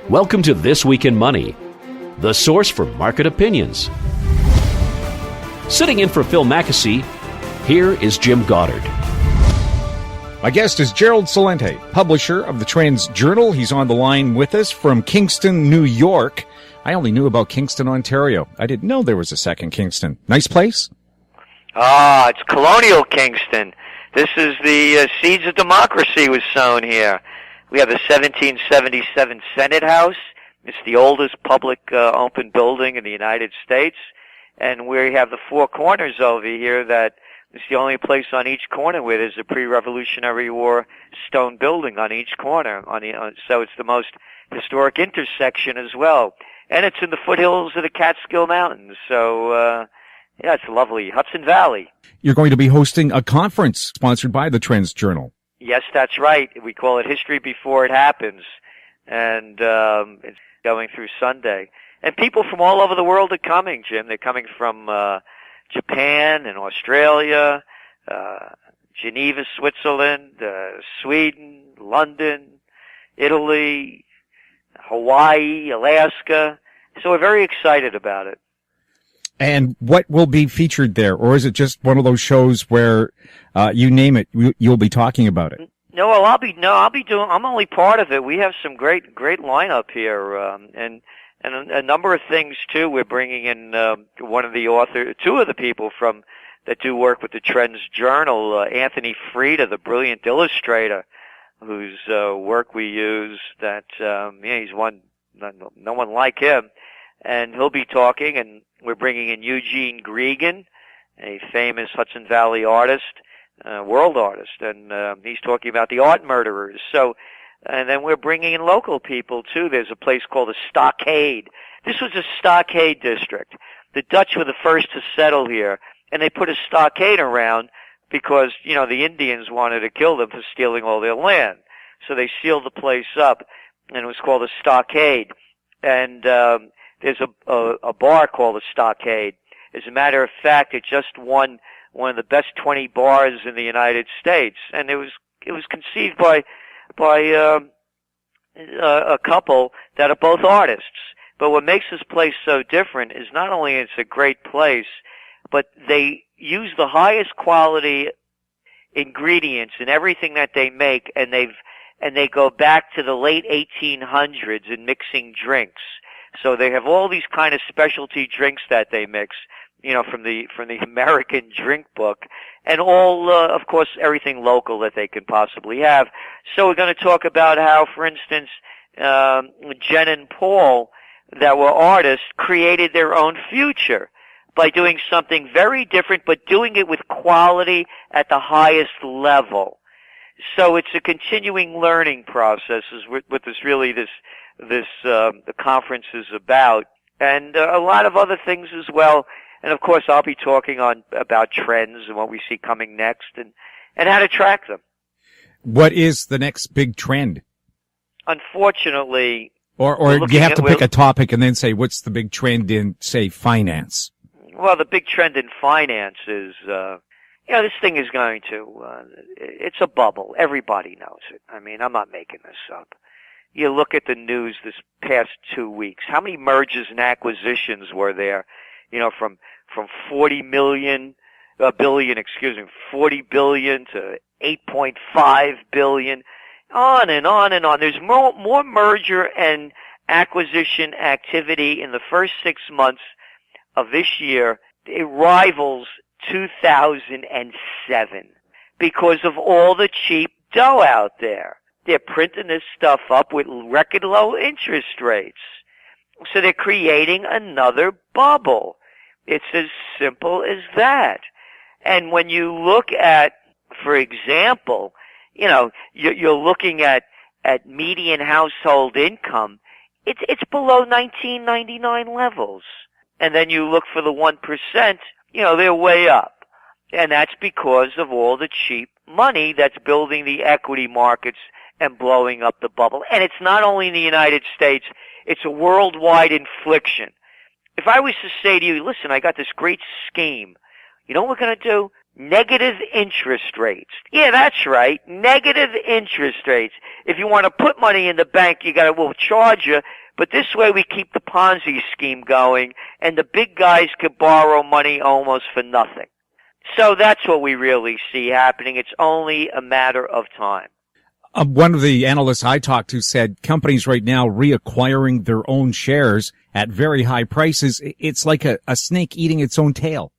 Welcome to This Week in Money, the source for market opinions. Sitting in for Phil Mackesy, here is Jim Goddard. My guest is Gerald Celente, publisher of the TrendsJournal. He's on the line with us from Kingston, New York. I only knew about Kingston, Ontario. I didn't know there was a second Kingston. Nice place? It's colonial Kingston. This is the seeds of democracy was sown here. We have the 1777 Senate House. It's the oldest public open building in the United States. And we have the Four Corners over here that it's the only place on each corner where there's a pre-Revolutionary War stone building on each corner. So it's the most historic intersection as well. And it's in the foothills of the Catskill Mountains. So, yeah, it's lovely. Hudson Valley. You're going to be hosting a conference sponsored by the TrendsJournal. Yes, that's right. We call it History Before It Happens. And it's going through Sunday. And people from all over the world are coming, Jim. They're coming from Japan and Australia, Geneva, Switzerland, Sweden, London, Italy, Hawaii, Alaska. So we're very excited about it. And what will be featured there? Or is it just one of those shows where you name it, you'll be talking about it? No, well, I'm only part of it. We have some great lineup here, and a number of things too. We're bringing in two of the people that do work with the TrendsJournal, Anthony Frieda, the brilliant illustrator, whose work we use. He's no one like him, and he'll be talking. And we're bringing in Eugene Gregan, a famous Hudson Valley artist, world artist, and he's talking about the art murderers. So. And then we're bringing in local people, too. There's a place called the Stockade. This was a stockade district. The Dutch were the first to settle here, and they put a stockade around because, the Indians wanted to kill them for stealing all their land. So they sealed the place up, and it was called a Stockade. And there's a bar called the Stockade. As a matter of fact, it just won one of the best 20 bars in the United States, and it was conceived by a couple that are both artists. But what makes this place so different is not only it's a great place, but they use the highest quality ingredients in everything that they make, and they go back to the late 1800s in mixing drinks. So they have all these kind of specialty drinks that they mix, from the American drink book, and all, of course, everything local that they can possibly have. So we're going to talk about how, for instance, Jen and Paul, that were artists, created their own future by doing something very different, but doing it with quality at the highest level. So it's a continuing learning process, is what the conference is about, and a lot of other things as well. And of course, I'll be talking about trends and what we see coming next, and how to track them. What is the next big trend? Unfortunately, or do you have to pick a topic and then say what's the big trend in, say, finance? Well, the big trend in finance is, this thing is going to. It's a bubble. Everybody knows it. I mean, I'm not making this up. You look at the news this past 2 weeks. How many mergers and acquisitions were there? From 40 billion to 8.5 billion, on and on and on. There's more merger and acquisition activity in the first 6 months of this year. It rivals 2007 because of all the cheap dough out there. They're printing this stuff up with record low interest rates. So they're creating another bubble. It's as simple as that. And when you look at, for example, you're looking at median household income, it's below 1999 levels. And then you look for the 1%, they're way up. And that's because of all the cheap money that's building the equity markets and blowing up the bubble. And it's not only in the United States, it's a worldwide infliction. If I was to say to you, listen, I got this great scheme. You know what we're going to do? Negative interest rates. Yeah, that's right. Negative interest rates. If you want to put money in the bank, we'll charge you. But this way we keep the Ponzi scheme going, and the big guys could borrow money almost for nothing. So that's what we really see happening. It's only a matter of time. One of the analysts I talked to said companies right now reacquiring their own shares at very high prices. It's like a snake eating its own tail.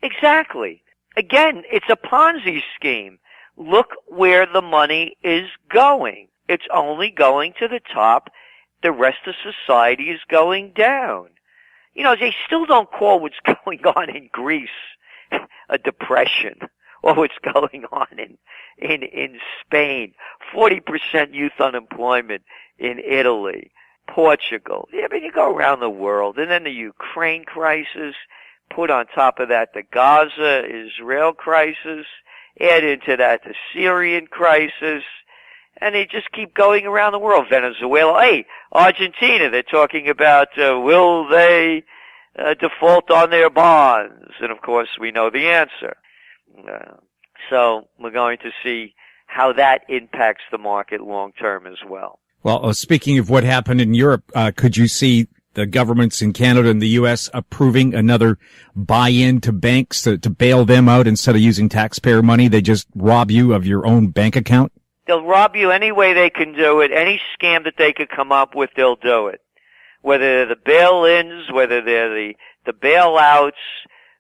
Exactly. Again, it's a Ponzi scheme. Look where the money is going. It's only going to the top. The rest of society is going down. They still don't call what's going on in Greece a depression, or what's going on in Spain. 40% youth unemployment in Italy, Portugal. I mean, you go around the world, and then the Ukraine crisis. Put on top of that the Gaza-Israel crisis. Add into that the Syrian crisis. And they just keep going around the world. Venezuela. Hey, Argentina, they're talking about will they default on their bonds? And, of course, we know the answer. So we're going to see how that impacts the market long term as well. Well, speaking of what happened in Europe, could you see the governments in Canada and the U.S. approving another buy-in to banks to bail them out instead of using taxpayer money? They just rob you of your own bank account? They'll rob you any way they can do it. Any scam that they could come up with, they'll do it. Whether they're the bail-ins, whether they're the bailouts,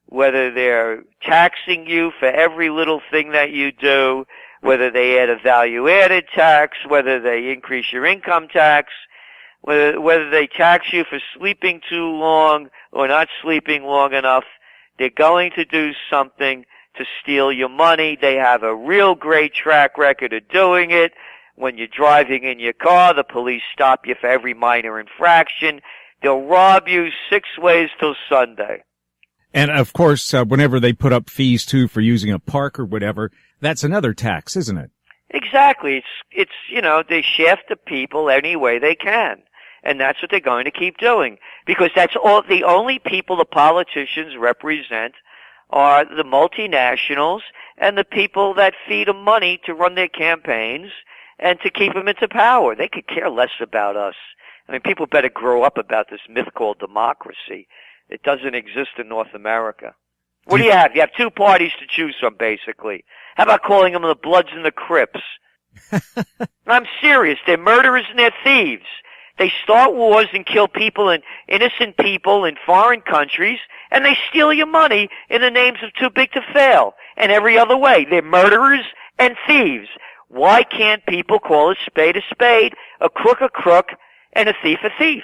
whether they're taxing you for every little thing that you do, whether they add a value-added tax, whether they increase your income tax, whether they tax you for sleeping too long or not sleeping long enough, they're going to do something to steal your money. They have a real great track record of doing it. When you're driving in your car, the police stop you for every minor infraction. They'll rob you 6 ways till Sunday. And, of course, whenever they put up fees, too, for using a park or whatever, that's another tax, isn't it? Exactly. It's they shaft the people any way they can. And that's what they're going to keep doing. Because that's the only people the politicians represent are the multinationals and the people that feed them money to run their campaigns and to keep them into power. They could care less about us. I mean, people better grow up about this myth called democracy. It doesn't exist in North America. What do you have? You have 2 parties to choose from, basically. How about calling them the Bloods and the Crips? I'm serious. They're murderers and they're thieves. They start wars and kill people and innocent people in foreign countries, and they steal your money in the names of too big to fail and every other way. They're murderers and thieves. Why can't people call a spade, a crook, and a thief,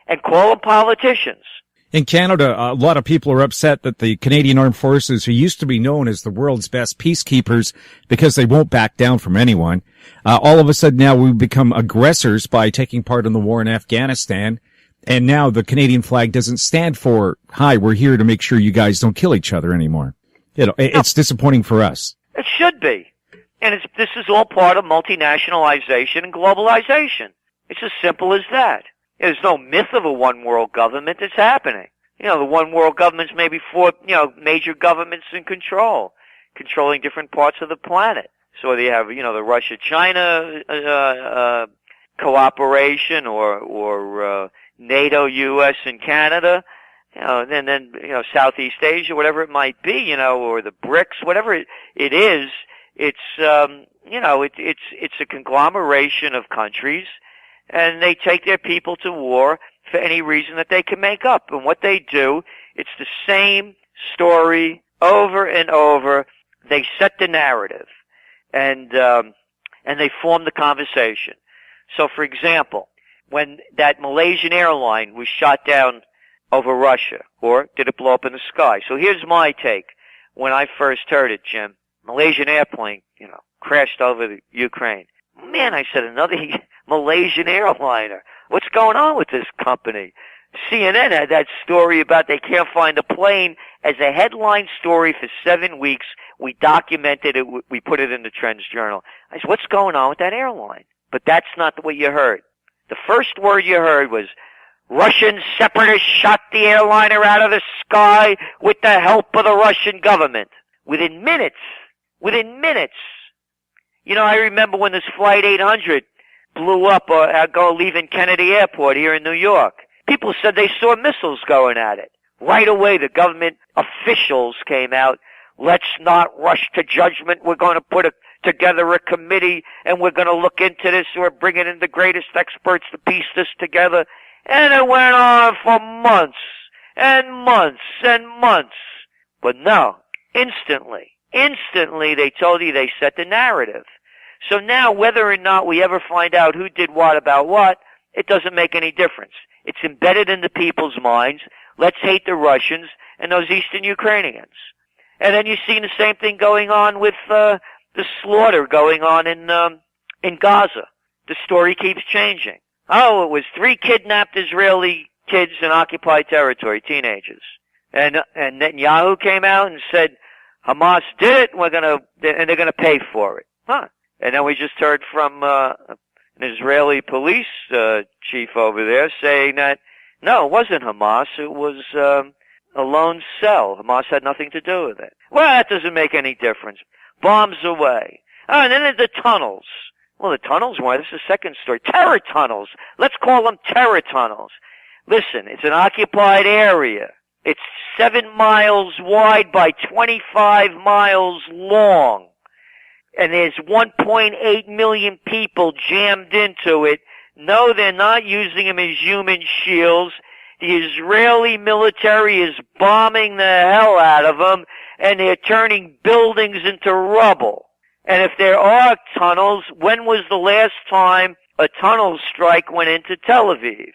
and call them politicians? In Canada, a lot of people are upset that the Canadian Armed Forces, who used to be known as the world's best peacekeepers because they won't back down from anyone, all of a sudden now we've become aggressors by taking part in the war in Afghanistan. And now the Canadian flag doesn't stand for, hi, we're here to make sure you guys don't kill each other anymore. It's disappointing for us. It should be. And this is all part of multinationalization and globalization. It's as simple as that. There's no myth of a one world government that's happening. The one world government's maybe 4, major governments in controlling different parts of the planet. So whether you have, the Russia-China cooperation or NATO, U.S. and Canada, and then Southeast Asia, whatever it might be, or the BRICS, whatever it is, it's a conglomeration of countries. And they take their people to war for any reason that they can make up. And what they do, it's the same story over and over. They set the narrative, and they form the conversation. So, for example, when that Malaysian airline was shot down over Russia, or did it blow up in the sky? So here's my take. When I first heard it, Jim, Malaysian airplane, crashed over the Ukraine. Man, I said, another Malaysian airliner. What's going on with this company? CNN had that story about they can't find a plane as a headline story for 7 weeks. We documented it. We put it in the TrendsJournal. I said, what's going on with that airline? But that's not what you heard. The first word you heard was, Russian separatists shot the airliner out of the sky with the help of the Russian government. within minutes. Within minutes. You know, I remember when this Flight 800 blew up leaving Kennedy Airport here in New York. People said they saw missiles going at it. Right away, the government officials came out. Let's not rush to judgment. We're going to put together a committee, and we're going to look into this. We're bringing in the greatest experts to piece this together. And it went on for months and months and months. But no, instantly, they told you they set the narrative. So now, whether or not we ever find out who did what about what, it doesn't make any difference. It's embedded in the people's minds. Let's hate the Russians and those Eastern Ukrainians. And then you see the same thing going on with the slaughter going on in Gaza. The story keeps changing. Oh, it was 3 kidnapped Israeli kids in occupied territory, teenagers. And Netanyahu came out and said, Hamas did it, and they're gonna pay for it. Huh. And then we just heard from an Israeli police chief over there saying that, no, it wasn't Hamas, it was a lone cell. Hamas had nothing to do with it. Well, that doesn't make any difference. Bombs away. Oh, and then there's the tunnels. Well, the tunnels, why? This is the second story. Terror tunnels. Let's call them terror tunnels. Listen, it's an occupied area. It's 7 miles wide by 25 miles long. And there's 1.8 million people jammed into it. No, they're not using them as human shields. The Israeli military is bombing the hell out of them, and they're turning buildings into rubble. And if there are tunnels, when was the last time a tunnel strike went into Tel Aviv?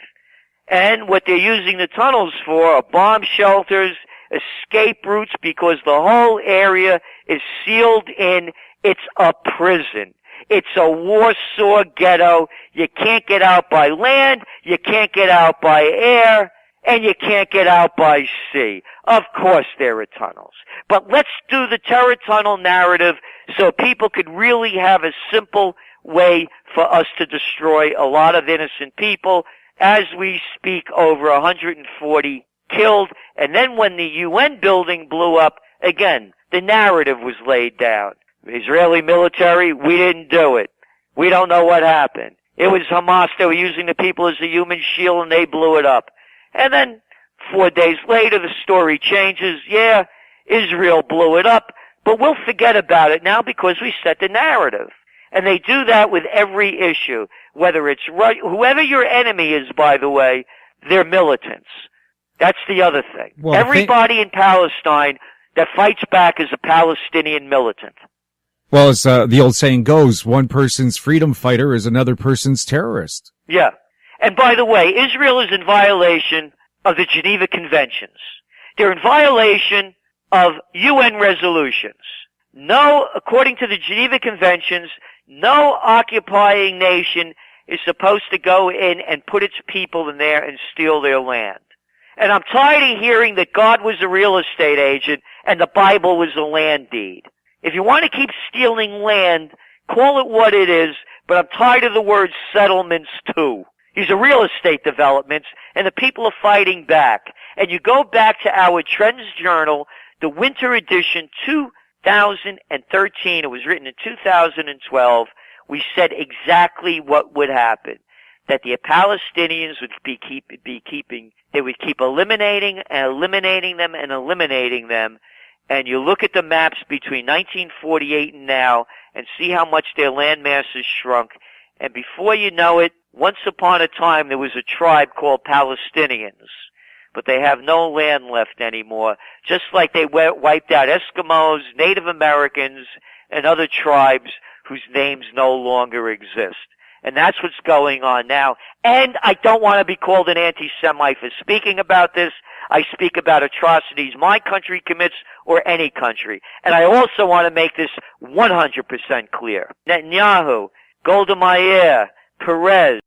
And what they're using the tunnels for are bomb shelters, escape routes, because the whole area is sealed in. It's a prison. It's a Warsaw ghetto. You can't get out by land, you can't get out by air, and you can't get out by sea. Of course there are tunnels. But let's do the terror tunnel narrative so people could really have a simple way for us to destroy a lot of innocent people. As we speak, over 140 killed. And then when the UN building blew up, again, the narrative was laid down. The Israeli military, we didn't do it. We don't know what happened. It was Hamas. They were using the people as a human shield, and they blew it up. And then 4 days later, the story changes. Yeah, Israel blew it up, but we'll forget about it now because we set the narrative. And they do that with every issue, whether it's whoever your enemy is, by the way, they're militants. That's the other thing. Well, everybody in Palestine that fights back is a Palestinian militant. Well, as the old saying goes, one person's freedom fighter is another person's terrorist. Yeah. And by the way, Israel is in violation of the Geneva Conventions. They're in violation of UN resolutions. No, according to the Geneva Conventions, no occupying nation is supposed to go in and put its people in there and steal their land. And I'm tired of hearing that God was a real estate agent and the Bible was a land deed. If you want to keep stealing land, call it what it is, but I'm tired of the word settlements too. These are real estate developments, and the people are fighting back. And you go back to our TrendsJournal, the winter edition 2013, it was written in 2012, we said exactly what would happen. That the Palestinians would they would keep eliminating them, and you look at the maps between 1948 and now and see how much their land mass has shrunk. And before you know it, once upon a time there was a tribe called Palestinians. But they have no land left anymore. Just like they wiped out Eskimos, Native Americans, and other tribes whose names no longer exist. And that's what's going on now. And I don't want to be called an anti-Semite for speaking about this. I speak about atrocities my country commits or any country. And I also want to make this 100% clear. Netanyahu, Golda Meir, Perez,